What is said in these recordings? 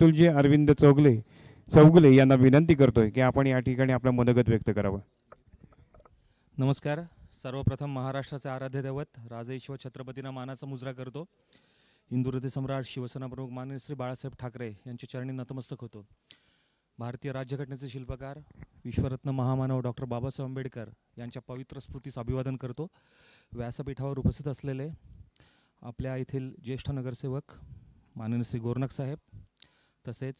अतुलजी अरविंद चौगुले यांना विनंती करतोय की आपण या ठिकाणी आपलं मनोगत व्यक्त करावं. नमस्कार. सर्वप्रथम महाराष्ट्राचे आराध्य दैवत राजईश्वर छत्रपतींना मानाचा मुजरा करतो. हिंदू हृदय सम्राट शिवसेना प्रमुख माननीय श्री बाळासाहेब ठाकरे यांच्या चरणी नतमस्तक होतो. भारतीय राज्यघटनेचे शिल्पकार विश्वरत्न महामानव डॉक्टर बाबासाहेब आंबेडकर यांच्या पवित्र स्मृतीस अभिवादन करतो. व्यासपीठावर उपस्थित असलेले आपल्या येथील ज्येष्ठ नगरसेवक माननीय श्री गोरनक साहेब, तसेच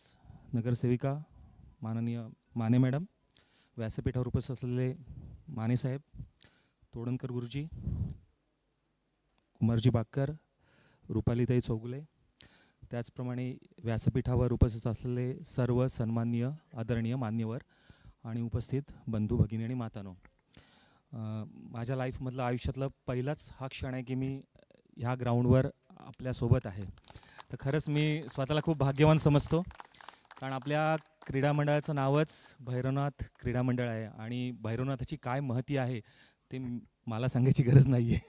नगरसेविका माननीय माने मॅडम, व्यासपीठावर उपस्थित असलेले माने साहेब, तोडणकर गुरुजी, कुमारजी बाक्कर, रुपालीताई चौगुले, त्याचप्रमाणे व्यासपीठावर उपस्थित असलेले सर्व सन्माननीय आदरणीय मान्यवर आणि उपस्थित बंधू भगिनी आणि मातानो, माझ्या लाईफमधलं आयुष्यातलं पहिलाच हा क्षण आहे की मी ह्या ग्राउंडवर आपल्यासोबत आहे. तर खरंच मी स्वतःला खूप भाग्यवान समजतो, कारण आपल्या क्रीडा मंडळाचं नावच भैरवनाथ क्रीडा मंडळ आहे आणि भैरवनाथाची काय महती आहे ते मला सांगायची गरज नाही आहे.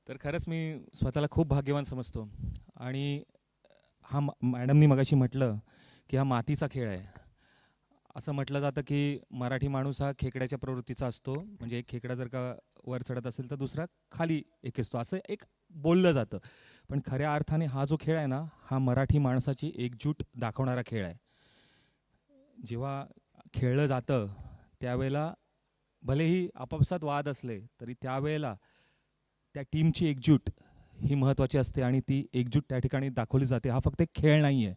तर खरंच मी स्वतःला खूप भाग्यवान समजतो. आणि हा मॅडमनी मगाशी म्हटलं की हा मातीचा खेळ आहे. असं म्हटलं जातं की मराठी माणूस हा खेकड्याच्या प्रवृत्तीचा असतो, म्हणजे एक खेकडा जर का वर चढत असेल तर दुसरा खाली असतो, असं एक बोललं जातं. पण खऱ्या अर्थाने हा जो खेळ आहे ना, हा मराठी माणसाची एकजूट दाखवणारा खेळ आहे. जेव्हा खेळलं जातं त्यावेळेला भलेही आपापसात वाद असले तरी त्यावेळेला त्या टीमची एकजूट ही महत्त्वाची असते आणि ती एकजूट त्या ठिकाणी दाखवली जाते. हा फक्त एक खेळ नाही आहे.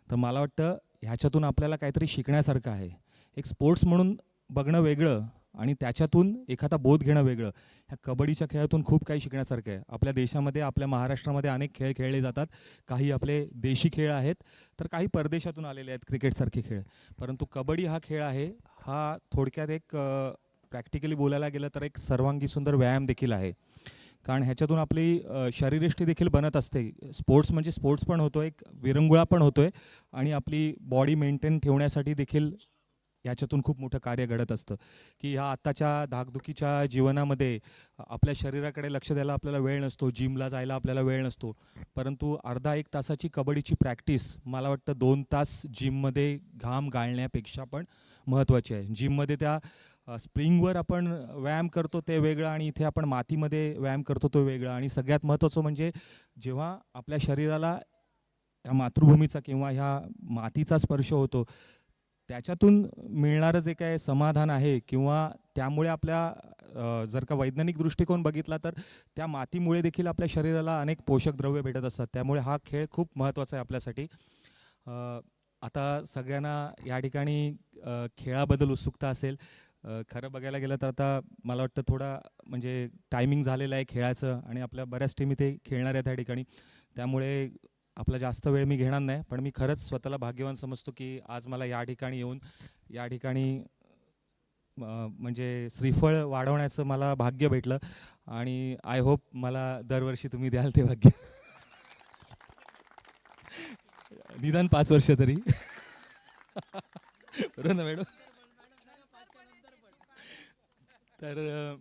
तर मला वाटतं ह्याच्यातून आपल्याला काहीतरी शिकण्यासारखं आहे. एक स्पोर्ट्स म्हणून बघणं वेगळं आणि त्याच्यातून एखादा बोध घेणं वेगळं. ह्या कबड्डीच्या खेळातून खूप काही शिकण्यासारखं आहे. आपल्या देशामध्ये, आपल्या महाराष्ट्रामध्ये अनेक खेळ खेळले जातात. काही आपले देशी खेळ आहेत, तर काही परदेशातून आलेले आहेत, क्रिकेटसारखे खेळ. परंतु कबड्डी हा खेळ आहे, हा थोडक्यात एक प्रॅक्टिकली बोलायला गेलं तर एक सर्वांगी सुंदर व्यायाम देखील आहे. कारण ह्याच्यातून आपली शरीरयष्टी देखील बनत असते. स्पोर्ट्स म्हणजे स्पोर्ट्स पण होतो, एक विरंगुळा पण होतो आहे आणि आपली बॉडी मेंटेन ठेवण्यासाठी देखील ह्याच्यातून खूप मोठं कार्य घडत असतं. की ह्या आत्ताच्या धाकधुकीच्या जीवनामध्ये आपल्या शरीराकडे लक्ष द्यायला आपल्याला वेळ नसतो, जिमला जायला आपल्याला वेळ नसतो. परंतु अर्धा एक तासाची कबड्डीची प्रॅक्टिस मला वाटतं 2 तास जिममध्ये घाम गाळण्यापेक्षा पण महत्त्वाची आहे. जिममध्ये त्या स्प्रिंगवर आपण व्यायाम करतो ते वेगळं आणि इथे आपण मातीमध्ये व्यायाम करतो तो वेगळा. आणि सगळ्यात महत्त्वाचं म्हणजे जेव्हा आपल्या शरीराला ह्या मातृभूमीचा किंवा ह्या मातीचा स्पर्श होतो, त्याच्यातून मिळणारं जे काय समाधान आहे किंवा त्यामुळे आपल्या जर का वैज्ञानिक दृष्टिकोन बघितला तर त्या मातीमुळे देखील आपल्या शरीराला अनेक पोषक द्रव्य भेटत असतात. त्यामुळे हा खेळ खूप महत्त्वाचा आहे आपल्यासाठी. आता सगळ्यांना या ठिकाणी खेळाबद्दल उत्सुकता असेल. खरं बघायला गेलं तर आता मला वाटतं थोडा म्हणजे टायमिंग झालेलं आहे खेळाचं आणि आपल्या बऱ्याच टीम इथे खेळणार आहेत त्या ठिकाणी. त्यामुळे आपला जास्त वेळ मी घेणार नाही, पण मी खरंच स्वतःला भाग्यवान समजतो की आज मला या ठिकाणी येऊन या ठिकाणी म्हणजे श्रीफळ वाढवण्याचं मला भाग्य भेटलं आणि आय होप मला दरवर्षी तुम्ही द्याल ते भाग्य. निदान 5 वर्ष तरी. बरोबर ना मॅडम? तर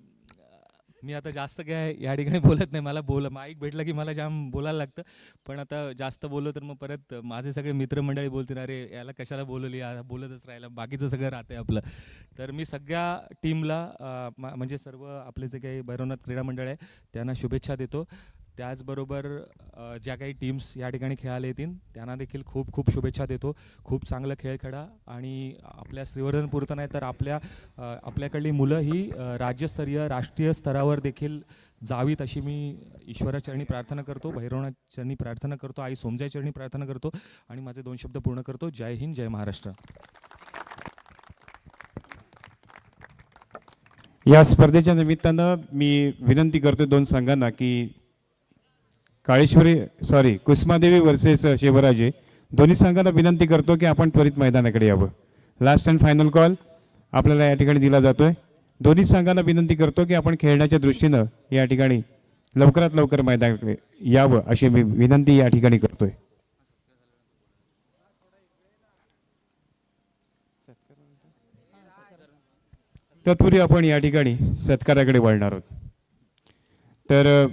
मी आता जास्त काय या ठिकाणी बोलत नाही. मला माईक भेटलं की मला जाम बोलायला लागतं. पण आता जास्त बोललो तर मग परत माझे सगळे मित्रमंडळी बोलतील, अरे याला कशाला बोलवली, बोलतच राहिला, बाकीचं सगळं राहतं आपलं. तर मी सगळ्या टीमला म्हणजे सर्व आपले जे काही भैरवनाथ क्रीडा मंडळ आहे त्यांना शुभेच्छा देतो. त्याचबरोबर ज्या काही टीम्स या ठिकाणी खेळायला येतील त्यांना देखील खूप खूप शुभेच्छा देतो. खूप चांगलं खेळ खेळा आणि आपल्या श्रीवर्धनपुरतं नाही तर आपल्याकडली मुलं ही राज्यस्तरीय राष्ट्रीय स्तरावर देखील जावीत अशी मी ईश्वराचरणी प्रार्थना करतो, भैरवनाथचरणी प्रार्थना करतो, आई सोमजाईचरणी प्रार्थना करतो आणि माझे 2 शब्द पूर्ण करतो. जय हिंद, जय महाराष्ट्र. या स्पर्धेच्या निमित्तानं मी विनंती करतो 2 संघांना की कुसमादेवी वर्सेस शिवराजे, दोन्ही संघांना विनंती करतो की आपण त्वरित मैदानाकडे यावं. लास्ट अँड फायनल कॉल आपल्याला या ठिकाणी दिला जातोय. दोन्ही संघांना विनंती करतो की आपण खेळण्याच्या दृष्टीनं या ठिकाणी लवकरात लवकर मैदानाकडे यावं अशी मी विनंती या ठिकाणी करतोय. तत्पूर्वी आपण या ठिकाणी सत्काराकडे वळणार आहोत. तर